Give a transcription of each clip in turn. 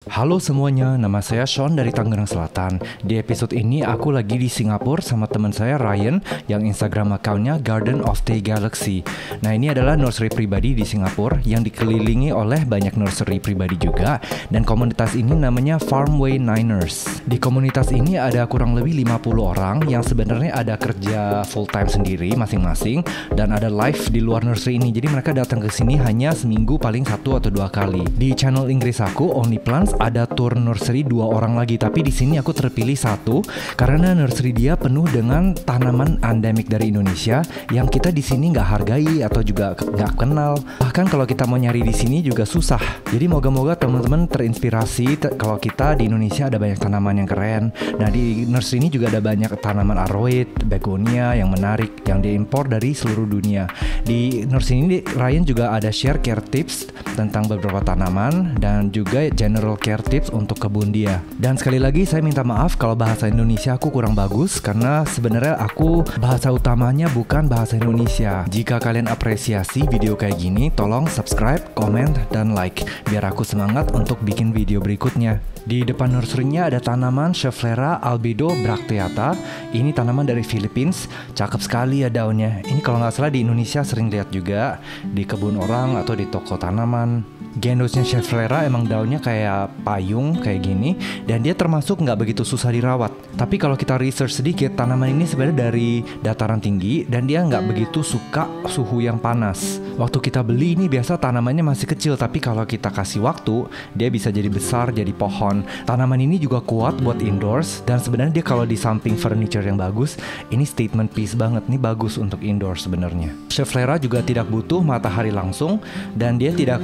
Halo semuanya, nama saya Sean dari Tangerang Selatan. Di episode ini aku lagi di Singapura sama teman saya Ryan yang Instagram account-nya Garden of the Galaxy. Nah, ini adalah nursery pribadi di Singapura yang dikelilingi oleh banyak nursery pribadi juga, dan komunitas ini namanya Farmway Niners. Di komunitas ini ada kurang lebih 50 orang yang sebenarnya ada kerja full time sendiri masing-masing dan ada live di luar nursery ini. Jadi mereka datang ke sini hanya seminggu paling 1 atau 2 kali. Di channel Inggris aku, Only Plants, ada tour nursery 2 orang lagi, tapi di sini aku terpilih 1 karena nursery dia penuh dengan tanaman endemik dari Indonesia yang kita di sini nggak hargai atau juga nggak kenal. Bahkan kalau kita mau nyari di sini juga susah. Jadi moga-moga teman-teman terinspirasi kalau kita di Indonesia ada banyak tanaman yang keren. Nah, di nursery ini juga ada banyak tanaman aroid, begonia yang menarik yang diimpor dari seluruh dunia. Di nursery ini Ryan juga ada share care tips tentang beberapa tanaman dan juga general care tips untuk kebun dia. Dan sekali lagi saya minta maaf kalau bahasa Indonesia aku kurang bagus karena sebenarnya aku bahasa utamanya bukan bahasa Indonesia. Jika kalian apresiasi video kayak gini, tolong subscribe, comment, dan like biar aku semangat untuk bikin video berikutnya. Di depan nursery-nya ada tanaman Schefflera albedo bracteata. Ini tanaman dari Philippines. Cakep sekali ya daunnya. Ini kalau nggak salah di Indonesia sering lihat juga di kebun orang atau di toko tanaman. Genusnya Schefflera emang daunnya kayak payung kayak gini, dan dia termasuk nggak begitu susah dirawat. Tapi kalau kita research sedikit, tanaman ini sebenarnya dari dataran tinggi dan dia nggak begitu suka suhu yang panas. Waktu kita beli ini biasa tanamannya masih kecil, tapi kalau kita kasih waktu, dia bisa jadi besar, jadi pohon. Tanaman ini juga kuat buat indoors, dan sebenarnya dia kalau di samping furniture yang bagus, ini statement piece banget, nih bagus untuk indoors sebenarnya. Schefflera juga tidak butuh matahari langsung, dan dia tidak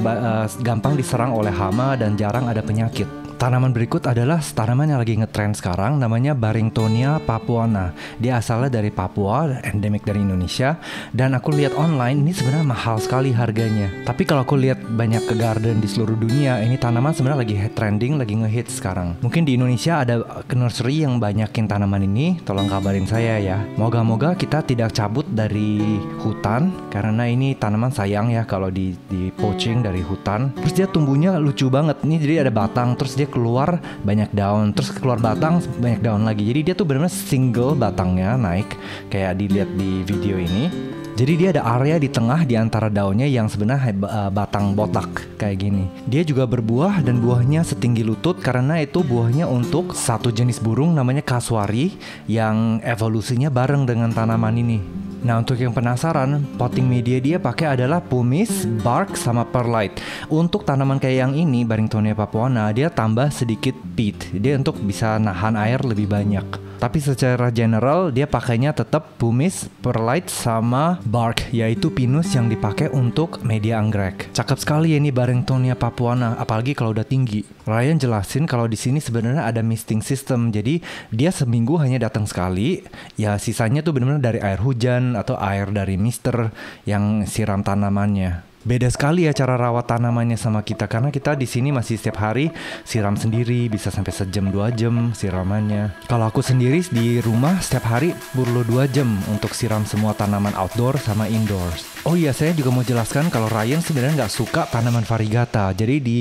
gampang diserang oleh hama dan jarang ada penyakit. Tanaman berikut adalah tanaman yang lagi ngetrend sekarang, namanya Barringtonia papuana. Dia asalnya dari Papua, endemik dari Indonesia, dan aku lihat online ini sebenarnya mahal sekali harganya. Tapi kalau aku lihat banyak ke garden di seluruh dunia, ini tanaman sebenarnya lagi trending, lagi ngehit sekarang. Mungkin di Indonesia ada nursery yang banyakin tanaman ini, tolong kabarin saya ya. Moga-moga kita tidak cabut dari hutan, karena ini tanaman sayang ya kalau di poaching dari hutan. Terus dia tumbuhnya lucu banget, ini jadi ada batang, terus dia keluar banyak daun, terus keluar batang banyak daun lagi. Jadi dia tuh benar-benar single batangnya naik kayak dilihat di video ini. Jadi dia ada area di tengah di antara daunnya yang sebenarnya batang botak kayak gini. Dia juga berbuah dan buahnya setinggi lutut karena itu buahnya untuk satu jenis burung namanya kasuari yang evolusinya bareng dengan tanaman ini. Nah, untuk yang penasaran, potting media dia pakai adalah pumice, bark, sama perlite. Untuk tanaman kayak yang ini, Barringtonia papuana, dia tambah sedikit peat. Dia untuk bisa nahan air lebih banyak. Tapi secara general dia pakainya tetap pumice, perlite, sama bark, yaitu pinus yang dipakai untuk media anggrek. Cakep sekali ya ini Barringtonia papuana, apalagi kalau udah tinggi. Ryan jelasin kalau di sini sebenarnya ada misting system, jadi dia seminggu hanya datang sekali. Ya sisanya tuh benar-benar dari air hujan atau air dari mister yang siram tanamannya. Beda sekali ya cara rawat tanamannya sama kita, karena kita di sini masih setiap hari siram sendiri, bisa sampai sejam 2 jam siramannya. Kalau aku sendiri di rumah setiap hari perlu 2 jam untuk siram semua tanaman outdoor sama indoors. Oh iya, saya juga mau jelaskan kalau Ryan sebenarnya nggak suka tanaman variegata. Jadi di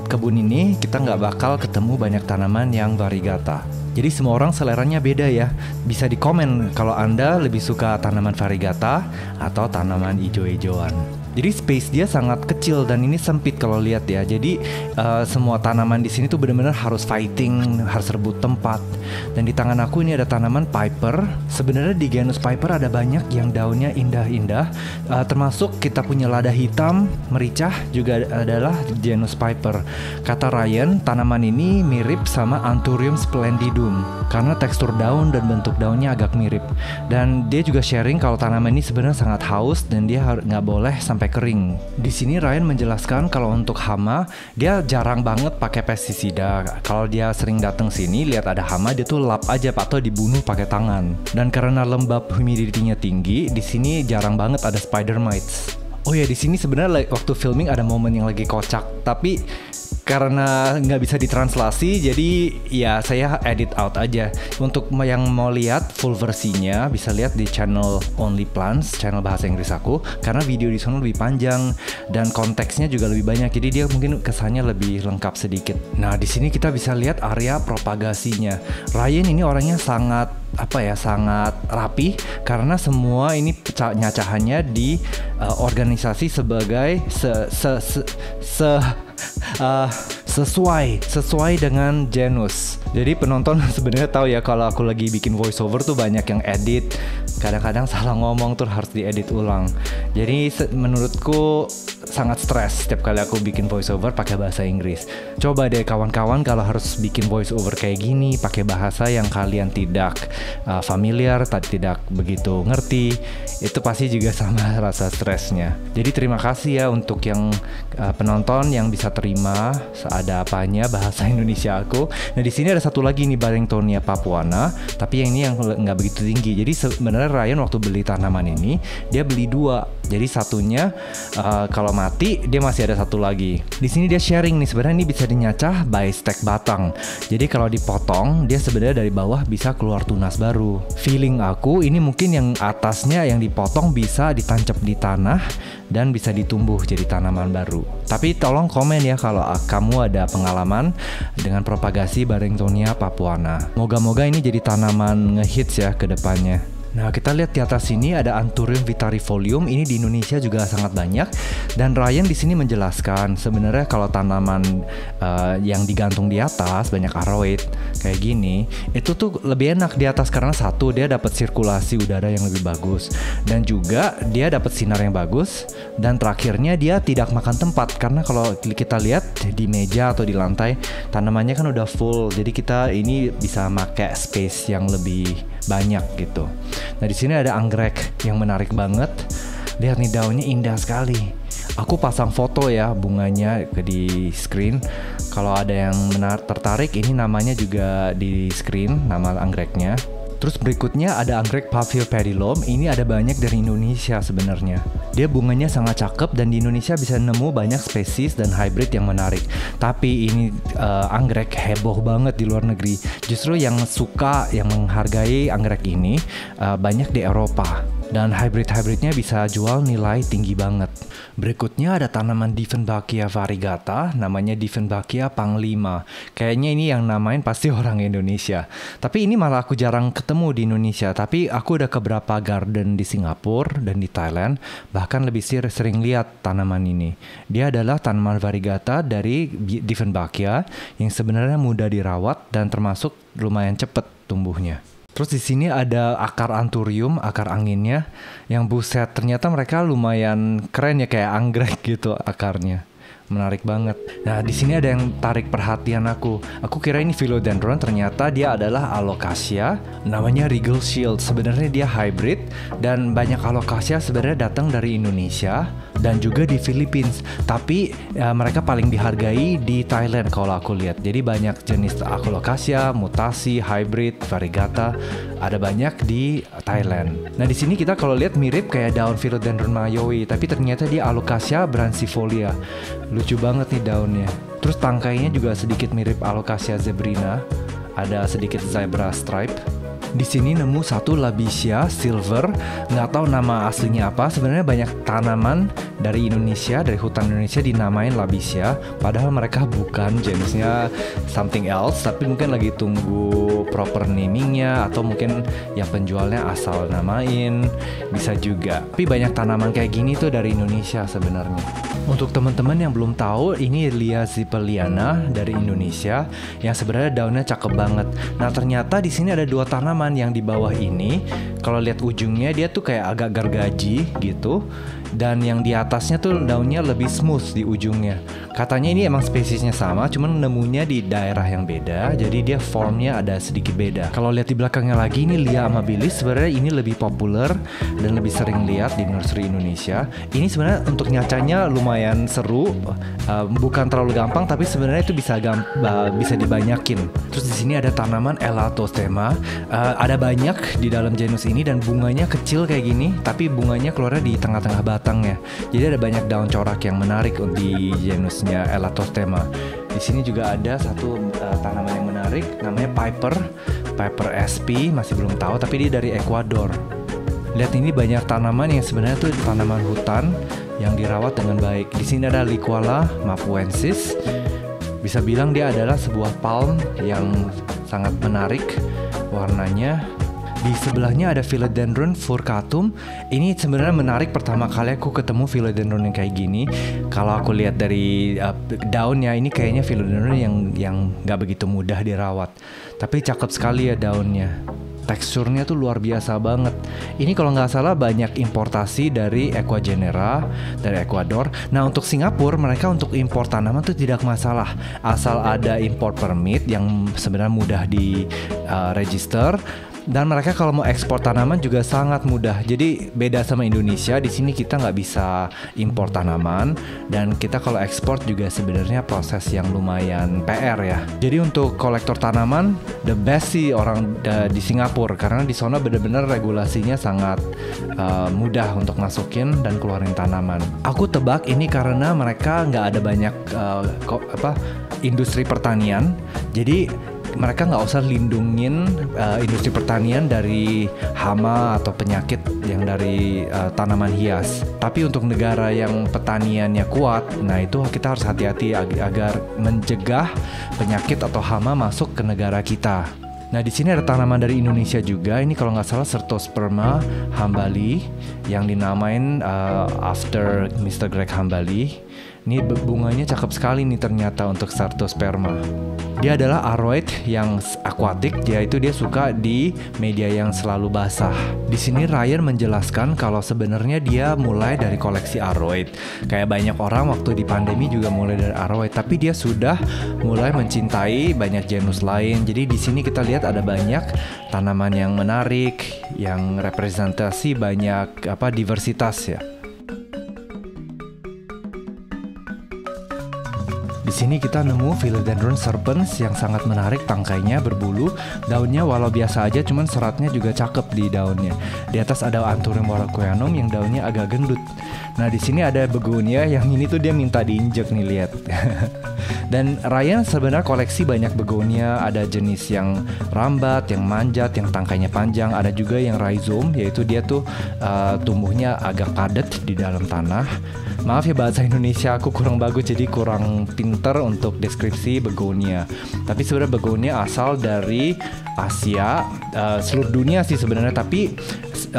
kebun ini kita nggak bakal ketemu banyak tanaman yang variegata. Jadi semua orang seleranya beda ya. Bisa di komen kalau Anda lebih suka tanaman variegata atau tanaman ijo-ijoan. Jadi space dia sangat kecil dan ini sempit kalau lihat ya. Jadi semua tanaman di sini tuh benar-benar harus fighting, harus rebut tempat. Dan di tangan aku ini ada tanaman Piper. Sebenarnya di genus Piper ada banyak yang daunnya indah-indah. Termasuk kita punya lada hitam, mericah juga adalah genus Piper. Kata Ryan, tanaman ini mirip sama Anthurium splendidum karena tekstur daun dan bentuk daunnya agak mirip. Dan dia juga sharing kalau tanaman ini sebenarnya sangat haus dan dia nggak boleh sampai kering. Di sini Ryan menjelaskan kalau untuk hama dia jarang banget pakai pestisida. Kalau dia sering datang sini lihat ada hama, dia tuh lap aja atau dibunuh pakai tangan. Dan karena lembab humidity-nya tinggi, di sini jarang banget ada spider mites. Oh ya, di sini sebenarnya waktu filming ada momen yang lagi kocak, tapi karena nggak bisa ditranslasi, jadi ya saya edit out aja. Untuk yang mau lihat full versinya bisa lihat di channel Only Plants, channel bahasa Inggris aku, karena video di sana lebih panjang dan konteksnya juga lebih banyak, jadi dia mungkin kesannya lebih lengkap sedikit. Nah, di sini kita bisa lihat area propagasinya. Ryan ini orangnya sangat sangat rapi, karena semua ini nyacahannya di organisasi sebagai sesuai dengan genus. Jadi penonton sebenarnya tahu ya kalau aku lagi bikin voiceover tuh banyak yang edit, kadang-kadang salah ngomong tuh harus diedit ulang. Jadi menurutku sangat stres setiap kali aku bikin voiceover pakai bahasa Inggris. Coba deh kawan-kawan kalau harus bikin voiceover kayak gini pakai bahasa yang kalian tidak familiar, tidak begitu ngerti, itu pasti juga sama rasa stresnya. Jadi terima kasih ya untuk yang penonton yang bisa terima ada apanya bahasa Indonesia aku. Nah, di sini ada satu lagi nih, Barringtonia papuana, tapi yang ini yang nggak begitu tinggi. Jadi sebenarnya Ryan waktu beli tanaman ini dia beli dua. Jadi satunya kalau mati dia masih ada satu lagi. Di sini dia sharing nih, sebenarnya ini bisa dinyacah by stek batang. Jadi kalau dipotong dia sebenarnya dari bawah bisa keluar tunas baru. Feeling aku ini mungkin yang atasnya yang dipotong bisa ditancap di tanah dan bisa ditumbuh jadi tanaman baru. Tapi tolong komen ya kalau kamu ada pengalaman dengan propagasi Barringtonia papuana. Moga-moga ini jadi tanaman ngehits ya ke depannya. Nah, kita lihat di atas sini ada Anthurium vitarifolium. Ini di Indonesia juga sangat banyak. Dan Ryan di sini menjelaskan sebenarnya kalau tanaman yang digantung di atas banyak aroid kayak gini, itu tuh lebih enak di atas karena satu dia dapat sirkulasi udara yang lebih bagus, dan juga dia dapat sinar yang bagus, dan terakhirnya dia tidak makan tempat karena kalau kita lihat di meja atau di lantai tanamannya kan udah full. Jadi kita ini bisa pakai space yang lebih banyak gitu. Nah, di sini ada anggrek yang menarik banget. Lihat nih, daunnya indah sekali. Aku pasang foto ya bunganya di screen. Kalau ada yang tertarik, ini namanya juga di screen, nama anggreknya. Terus berikutnya ada anggrek Paphiopedilum. Ini ada banyak dari Indonesia sebenarnya. Dia bunganya sangat cakep dan di Indonesia bisa nemu banyak spesies dan hybrid yang menarik. Tapi ini anggrek heboh banget di luar negeri. Justru yang suka, yang menghargai anggrek ini banyak di Eropa. Dan hybrid-hybridnya bisa jual nilai tinggi banget. Berikutnya ada tanaman Dieffenbachia variegata, namanya Dieffenbachia panglima. Kayaknya ini yang namain pasti orang Indonesia. Tapi ini malah aku jarang ketemu di Indonesia. Tapi aku udah ke beberapa garden di Singapura dan di Thailand. Bahkan lebih sering lihat tanaman ini. Dia adalah tanaman variegata dari Dieffenbachia yang sebenarnya mudah dirawat dan termasuk lumayan cepat tumbuhnya. Terus di sini ada akar anthurium, akar anginnya, yang buset ternyata mereka lumayan keren ya, kayak anggrek gitu akarnya. Menarik banget. Nah, di sini ada yang tarik perhatian aku. Aku kira ini philodendron, ternyata dia adalah alocasia, namanya Regal Shield. Sebenarnya dia hybrid dan banyak alocasia sebenarnya datang dari Indonesia dan juga di Philippines. Tapi mereka paling dihargai di Thailand kalau aku lihat. Jadi banyak jenis alocasia, mutasi, hybrid, variegata, ada banyak di Thailand. Nah, di sini kita kalau lihat mirip kayak daun philodendron mayoi, tapi ternyata dia alocasia brancifolia. Lucu banget nih daunnya. Terus tangkainya juga sedikit mirip Alocasia zebrina. Ada sedikit zebra stripe. Di sini nemu satu Labicia silver, nggak tahu nama aslinya apa. Sebenarnya banyak tanaman dari Indonesia, dari hutan Indonesia dinamain Labicia, padahal mereka bukan, jenisnya something else. Tapi mungkin lagi tunggu proper namingnya, atau mungkin yang penjualnya asal namain, bisa juga. Tapi banyak tanaman kayak gini tuh dari Indonesia sebenarnya. Untuk teman-teman yang belum tahu, ini Lia zipeliana dari Indonesia yang sebenarnya daunnya cakep banget. Nah, ternyata di sini ada dua tanaman yang di bawah ini. Kalau lihat ujungnya dia tuh kayak agak gergaji gitu. Dan yang di atasnya tuh daunnya lebih smooth di ujungnya. Katanya ini emang spesiesnya sama, cuman nemunya di daerah yang beda, jadi dia formnya ada sedikit beda. Kalau lihat di belakangnya lagi, ini Lia amabilis. Sebenarnya ini lebih populer dan lebih sering lihat di nursery Indonesia. Ini sebenarnya untuk nyacanya lumayan seru, bukan terlalu gampang, tapi sebenarnya itu bisa dibanyakin. Terus di sini ada tanaman Elatosthema. Ada banyak di dalam genus ini dan bunganya kecil kayak gini, tapi bunganya keluarnya di tengah-tengah batangnya. Jadi ada banyak daun corak yang menarik di genusnya Elatosthema. Di sini juga ada satu tanaman yang menarik, namanya Piper SP, masih belum tahu, tapi dia dari Ekuador. Lihat ini banyak tanaman yang sebenarnya tuh tanaman hutan yang dirawat dengan baik. Di sini ada Liquala mapuensis. Bisa bilang dia adalah sebuah palm yang sangat menarik warnanya. Di sebelahnya ada Philodendron furcatum. Ini sebenarnya menarik, pertama kali aku ketemu Philodendron yang kayak gini. Kalau aku lihat dari daunnya, ini kayaknya Philodendron yang nggak begitu mudah dirawat. Tapi cakep sekali ya daunnya. Teksturnya tuh luar biasa banget. Ini kalau nggak salah banyak importasi dari Ecuagenera, dari Ekuador. Nah untuk Singapura, mereka untuk impor tanaman tuh tidak masalah, asal ada import permit yang sebenarnya mudah di register. Dan mereka kalau mau ekspor tanaman juga sangat mudah. Jadi beda sama Indonesia, di sini kita nggak bisa impor tanaman, dan kita kalau ekspor juga sebenarnya proses yang lumayan PR ya. Jadi untuk kolektor tanaman, the best sih orang di Singapura, karena di sana benar-benar regulasinya sangat mudah untuk masukin dan keluarin tanaman. Aku tebak ini karena mereka nggak ada banyak industri pertanian, jadi mereka nggak usah lindungin industri pertanian dari hama atau penyakit yang dari tanaman hias. Tapi untuk negara yang pertaniannya kuat, nah itu kita harus hati-hati agar mencegah penyakit atau hama masuk ke negara kita. Nah di sini ada tanaman dari Indonesia juga. Ini kalau nggak salah Certosperma Hambali yang dinamain after Mr. Greg Hambali. Ini bunganya cakep sekali nih ternyata untuk Certosperma. Dia adalah aroid yang akuatik, yaitu dia suka di media yang selalu basah. Di sini Ryan menjelaskan kalau sebenarnya dia mulai dari koleksi aroid. Kayak banyak orang waktu di pandemi juga mulai dari aroid, tapi dia sudah mulai mencintai banyak genus lain. Jadi di sini kita lihat ada banyak tanaman yang menarik, yang representasi banyak diversitas ya. Di sini kita nemu Philodendron serpens yang sangat menarik, tangkainya berbulu, daunnya walau biasa aja, cuman seratnya juga cakep di daunnya. Di atas ada Anthurium waraqueanum yang daunnya agak gendut. Nah di sini ada begonia yang ini tuh dia minta diinjek nih, lihat. Dan Ryan sebenarnya koleksi banyak begonia, ada jenis yang rambat, yang manjat, yang tangkainya panjang, ada juga yang rhizome, yaitu dia tuh tumbuhnya agak padat di dalam tanah. Maaf ya bahasa Indonesia aku kurang bagus, jadi kurang pinter untuk deskripsi begonia. Tapi sebenarnya begonia asal dari Asia, seluruh dunia sih sebenarnya. Tapi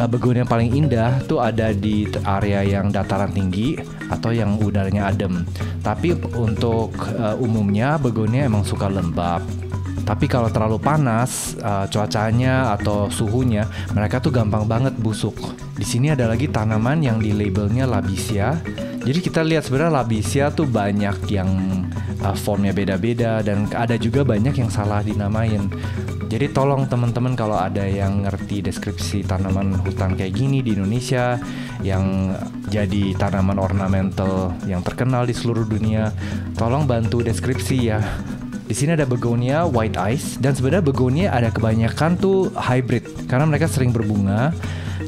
begonia yang paling indah tuh ada di area yang dataran tinggi atau yang udaranya adem. Tapi untuk umumnya begonia emang suka lembab. Tapi kalau terlalu panas cuacanya atau suhunya, mereka tuh gampang banget busuk. Di sini ada lagi tanaman yang di labelnya Labicia. Jadi kita lihat sebenarnya Labicia tuh banyak yang formnya beda-beda, dan ada juga banyak yang salah dinamain. Jadi tolong teman-teman kalau ada yang ngerti deskripsi tanaman hutan kayak gini di Indonesia yang jadi tanaman ornamental yang terkenal di seluruh dunia, tolong bantu deskripsi ya. Di sini ada begonia white ice, dan sebenarnya begonia ada kebanyakan tuh hybrid karena mereka sering berbunga.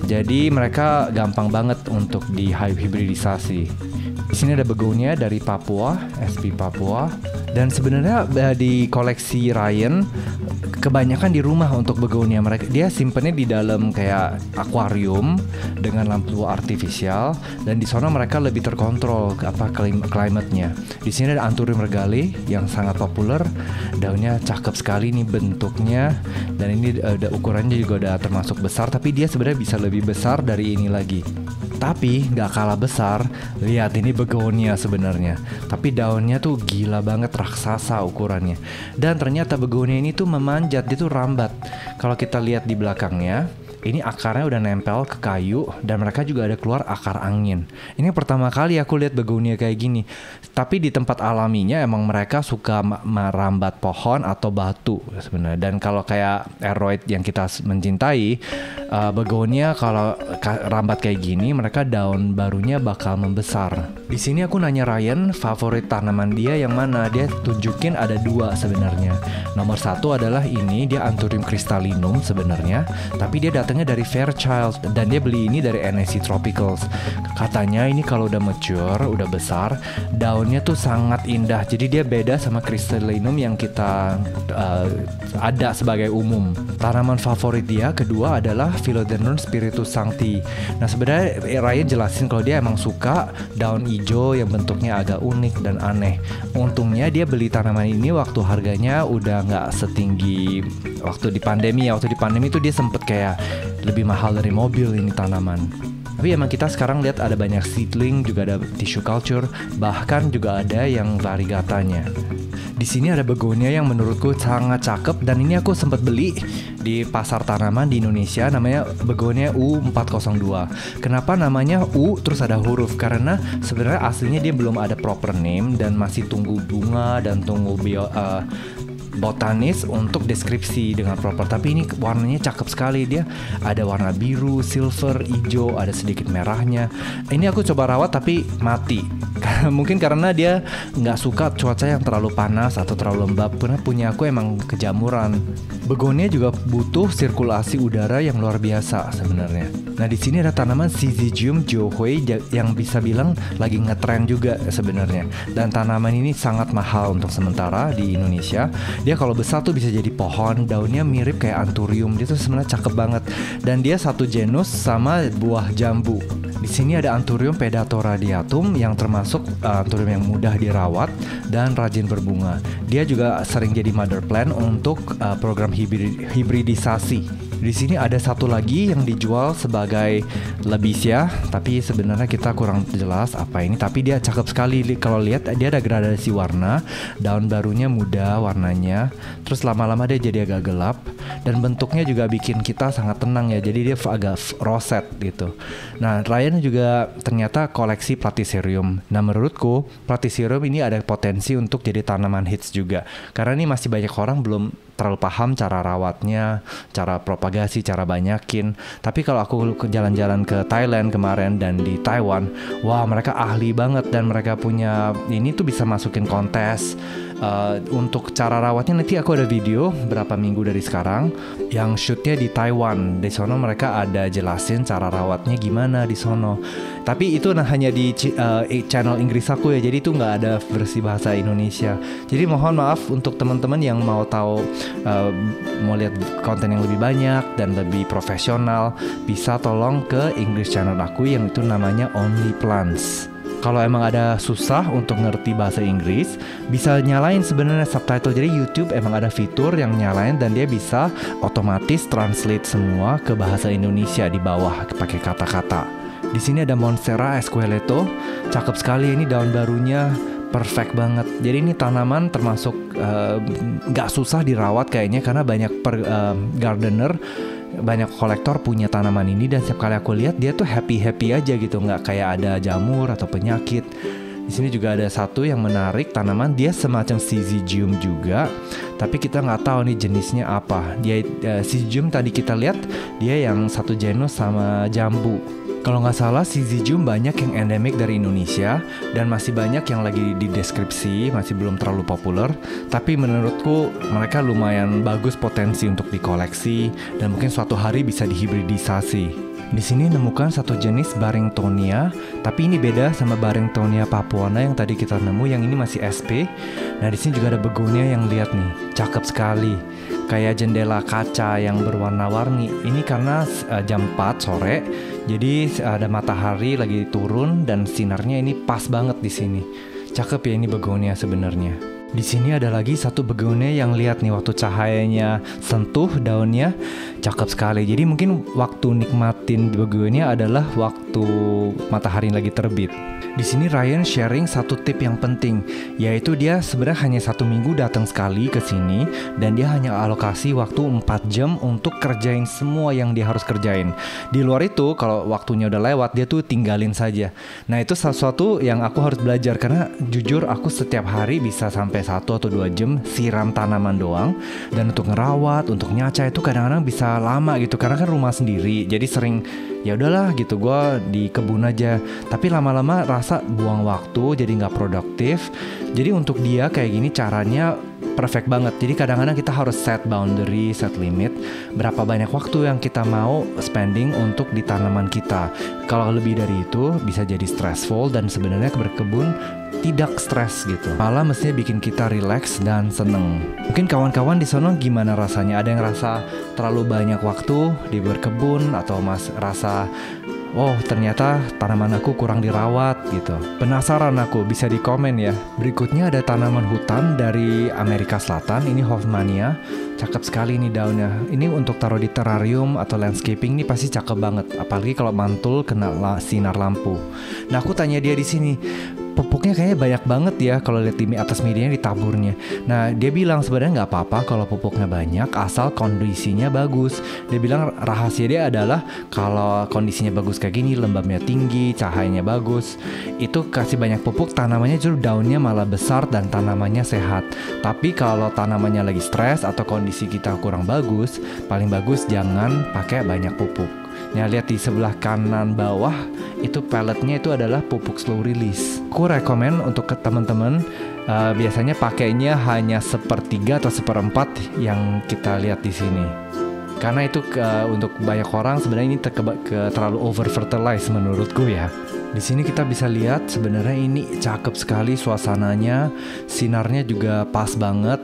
Jadi mereka gampang banget untuk di hybridisasi. Di sini ada begonia dari Papua, SP Papua. Dan sebenarnya di koleksi Ryan kebanyakan di rumah untuk begonia. Dia simpennya di dalam kayak akuarium dengan lampu artifisial, dan di sana mereka lebih terkontrol climate-nya. Di sini ada Anthurium regale yang sangat populer. Daunnya cakep sekali nih bentuknya, dan ini ukurannya juga udah termasuk besar, tapi dia sebenarnya bisa lebih besar dari ini lagi. Tapi nggak kalah besar, lihat ini begonia sebenarnya. Tapi daunnya tuh gila banget, raksasa ukurannya. Dan ternyata begonia ini tuh memanjat, dia tuh rambat. Kalau kita lihat di belakangnya, ini akarnya udah nempel ke kayu, dan mereka juga ada keluar akar angin. Ini pertama kali aku lihat begonia kayak gini. Tapi di tempat alaminya emang mereka suka merambat pohon atau batu sebenarnya. Dan kalau kayak aroid yang kita mencintai, begonia kalau rambat kayak gini, mereka daun barunya bakal membesar. Di sini aku nanya Ryan favorit tanaman dia yang mana. Dia tunjukin ada 2 sebenarnya. Nomor 1 adalah ini, dia Anthurium crystallinum sebenarnya, tapi dia datangnya dari Fairchild dan dia beli ini dari NSC Tropicals. Katanya ini kalau udah mature, udah besar, daunnya tuh sangat indah. Jadi dia beda sama crystallinum yang kita ada sebagai umum. Tanaman favorit dia kedua adalah Philodendron spiritus sancti. Nah sebenarnya Ryan jelasin kalau dia emang suka daun hijau yang bentuknya agak unik dan aneh. Untungnya dia beli tanaman ini waktu harganya udah nggak setinggi waktu di pandemi ya. Waktu di pandemi itu dia sempet kayak lebih mahal dari mobil ini tanaman. Tapi emang kita sekarang lihat ada banyak seedling, juga ada tissue culture, bahkan juga ada yang variegatanya. Di sini ada begonia yang menurutku sangat cakep dan ini aku sempat beli di pasar tanaman di Indonesia, namanya begonia U402. Kenapa namanya U terus ada huruf? Karena sebenarnya aslinya dia belum ada proper name dan masih tunggu bunga dan tunggu botanis untuk deskripsi dengan proper. Tapi ini warnanya cakep sekali, dia ada warna biru, silver, hijau, ada sedikit merahnya. Ini aku coba rawat tapi mati. Mungkin karena dia nggak suka cuaca yang terlalu panas atau terlalu lembab. Karena punya aku emang kejamuran. Begonia juga butuh sirkulasi udara yang luar biasa sebenarnya. Nah di sini ada tanaman Syzygium Jiuhui yang bisa bilang lagi ngetren juga sebenarnya. Dan tanaman ini sangat mahal untuk sementara di Indonesia. Dia kalau besar tuh bisa jadi pohon, daunnya mirip kayak anthurium. Dia tuh sebenarnya cakep banget. Dan dia satu genus sama buah jambu. Di sini ada Anthurium pedatoradiatum yang termasuk anthurium yang mudah dirawat dan rajin berbunga. Dia juga sering jadi mother plant untuk program hibridisasi. Di sini ada satu lagi yang dijual sebagai Labicia, tapi sebenarnya kita kurang jelas apa ini. Tapi dia cakep sekali. Kalau lihat dia ada gradasi warna, daun barunya muda warnanya, terus lama-lama dia jadi agak gelap dan bentuknya juga bikin kita sangat tenang ya. Jadi dia agak roset gitu. Nah, Ryan juga ternyata koleksi Platycerium. Nah, menurutku Platycerium ini ada potensi untuk jadi tanaman hits juga. Karena ini masih banyak orang belum terlalu paham cara rawatnya, cara propagasi, cara banyakin. Tapi kalau aku jalan-jalan ke Thailand kemarin dan di Taiwan, wah mereka ahli banget dan mereka punya ini tuh bisa masukin kontes. Untuk cara rawatnya nanti aku ada video berapa minggu dari sekarang yang shootnya di Taiwan. Di sono mereka ada jelasin cara rawatnya gimana di sono. Tapi itu hanya di channel Inggris aku ya, jadi itu nggak ada versi bahasa Indonesia. Jadi mohon maaf untuk teman-teman yang mau tahu, mau lihat konten yang lebih banyak dan lebih profesional, bisa tolong ke English channel aku yang itu namanya Only Plants. Kalau emang ada susah untuk ngerti bahasa Inggris, bisa nyalain sebenarnya subtitle. Jadi YouTube emang ada fitur yang nyalain dan dia bisa otomatis translate semua ke bahasa Indonesia di bawah pakai kata-kata. Di sini ada Monstera esqueleto, cakep sekali ini daun barunya. Perfect banget. Jadi ini tanaman termasuk gak susah dirawat kayaknya karena banyak gardener, banyak kolektor punya tanaman ini dan setiap kali aku lihat dia tuh happy aja gitu, nggak kayak ada jamur atau penyakit. Di sini juga ada satu yang menarik tanaman, dia semacam Syzygium juga, tapi kita nggak tahu nih jenisnya apa. Dia Syzygium tadi kita lihat dia yang satu genus sama jambu. Kalau nggak salah Syzygium banyak yang endemik dari Indonesia dan masih banyak yang lagi di deskripsi, masih belum terlalu populer. Tapi menurutku mereka lumayan bagus potensi untuk dikoleksi dan mungkin suatu hari bisa dihibridisasi. Di sini nemukan satu jenis Barringtonia, tapi ini beda sama Barringtonia papuana yang tadi kita nemu, yang ini masih SP. Nah di sini juga ada begonia yang lihat nih, cakep sekali. Kayak jendela kaca yang berwarna-warni. Ini karena jam 4 sore, jadi ada matahari lagi turun dan sinarnya ini pas banget di sini. Cakep ya ini begonia sebenarnya. Di sini ada lagi satu begonia yang lihat nih waktu cahayanya sentuh daunnya cakep sekali. Jadi mungkin waktu nikmatin begonia adalah waktu matahari lagi terbit. Di sini Ryan sharing satu tip yang penting, yaitu dia sebenarnya hanya 1 minggu datang sekali ke sini dan dia hanya alokasi waktu 4 jam untuk kerjain semua yang dia harus kerjain. Di luar itu kalau waktunya udah lewat dia tuh tinggalin saja. Nah itu sesuatu yang aku harus belajar karena jujur aku setiap hari bisa sampai 1 atau 2 jam siram tanaman doang, dan untuk ngerawat, untuk nyaca itu kadang-kadang bisa lama gitu karena kan rumah sendiri, jadi sering ya udahlah gitu, gue di kebun aja. Tapi lama-lama rasa buang waktu, jadi nggak produktif. Jadi untuk dia kayak gini caranya perfect banget. Jadi kadang-kadang kita harus set boundary, set limit berapa banyak waktu yang kita mau spending untuk di tanaman kita. Kalau lebih dari itu bisa jadi stressful, dan sebenarnya berkebun tidak stres gitu, malah mestinya bikin kita relax dan seneng. Mungkin kawan-kawan di sana gimana rasanya? Ada yang rasa terlalu banyak waktu di berkebun, atau rasa oh ternyata tanaman aku kurang dirawat gitu. Penasaran aku, bisa di komen ya. Berikutnya ada tanaman hutan dari Amerika Selatan. Ini Hoffmannia. Cakep sekali nih daunnya. Ini untuk taruh di terrarium atau landscaping, ini pasti cakep banget. Apalagi kalau mantul kena sinar lampu. Nah aku tanya dia di sini, pupuknya kayaknya banyak banget ya kalau lihat di atas medianya ditaburnya. Nah dia bilang sebenarnya nggak apa-apa kalau pupuknya banyak asal kondisinya bagus. Dia bilang rahasia dia adalah kalau kondisinya bagus kayak gini, lembabnya tinggi, cahayanya bagus, itu kasih banyak pupuk, tanamannya justru daunnya malah besar dan tanamannya sehat. Tapi kalau tanamannya lagi stres atau kondisi kita kurang bagus, paling bagus jangan pakai banyak pupuk. Nah lihat di sebelah kanan bawah itu pelletnya itu adalah pupuk slow release. Aku rekomen untuk ke teman-teman biasanya pakainya hanya 1/3 atau 1/4 yang kita lihat di sini. Karena itu untuk banyak orang sebenarnya ini terlalu over fertilize menurutku ya. Di sini kita bisa lihat sebenarnya ini cakep sekali suasananya, sinarnya juga pas banget.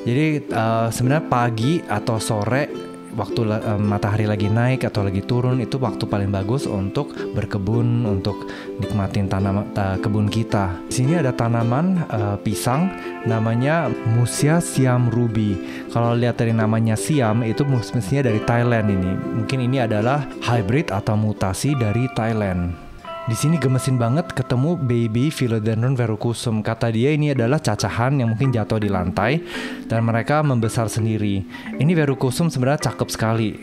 Jadi sebenarnya pagi atau sore waktu matahari lagi naik atau lagi turun itu waktu paling bagus untuk berkebun, untuk nikmatin kebun kita. Di sini ada tanaman pisang namanya Musia Siam Ruby. Kalau lihat dari namanya Siam itu mestinya dari Thailand ini. Mungkin ini adalah hybrid atau mutasi dari Thailand. Di sini gemesin banget ketemu baby Philodendron verrucosum. Kata dia ini adalah cacahan yang mungkin jatuh di lantai dan mereka membesar sendiri. Ini verrucosum sebenarnya cakep sekali,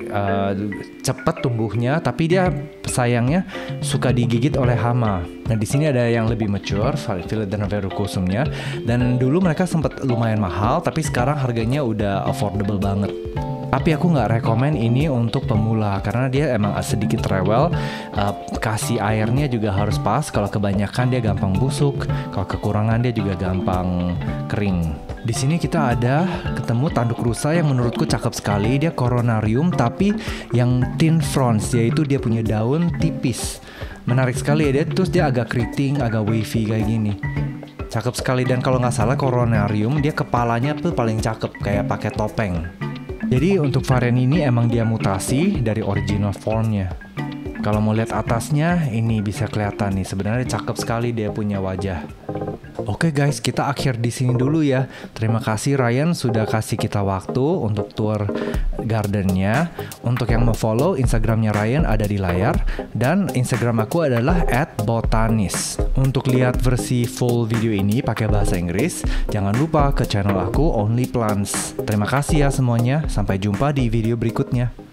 cepat tumbuhnya, tapi dia sayangnya suka digigit oleh hama. Nah di sini ada yang lebih mature, Philodendron verrucosumnya, dan dulu mereka sempat lumayan mahal, tapi sekarang harganya udah affordable banget. Tapi aku nggak rekomen ini untuk pemula karena dia emang sedikit rewel. Kasih airnya juga harus pas. Kalau kebanyakan dia gampang busuk. Kalau kekurangan dia juga gampang kering. Di sini kita ada ketemu tanduk rusa yang menurutku cakep sekali. Dia coronarium tapi yang thin fronds, yaitu dia punya daun tipis. Menarik sekali ya dia. Terus dia agak keriting, agak wavy kayak gini. Cakep sekali, dan kalau nggak salah coronarium dia kepalanya tuh paling cakep kayak pakai topeng. Jadi untuk varian ini emang dia mutasi dari original formnya. Kalau mau lihat atasnya, ini bisa kelihatan nih. Sebenarnya cakep sekali dia punya wajah. Oke guys, kita akhir di sini dulu ya. Terima kasih Ryan sudah kasih kita waktu untuk tour gardennya. Untuk yang mau follow Instagramnya Ryan ada di layar, dan Instagram aku adalah @botanis. Untuk lihat versi full video ini pakai bahasa Inggris, jangan lupa ke channel aku Only Plants. Terima kasih ya semuanya. Sampai jumpa di video berikutnya.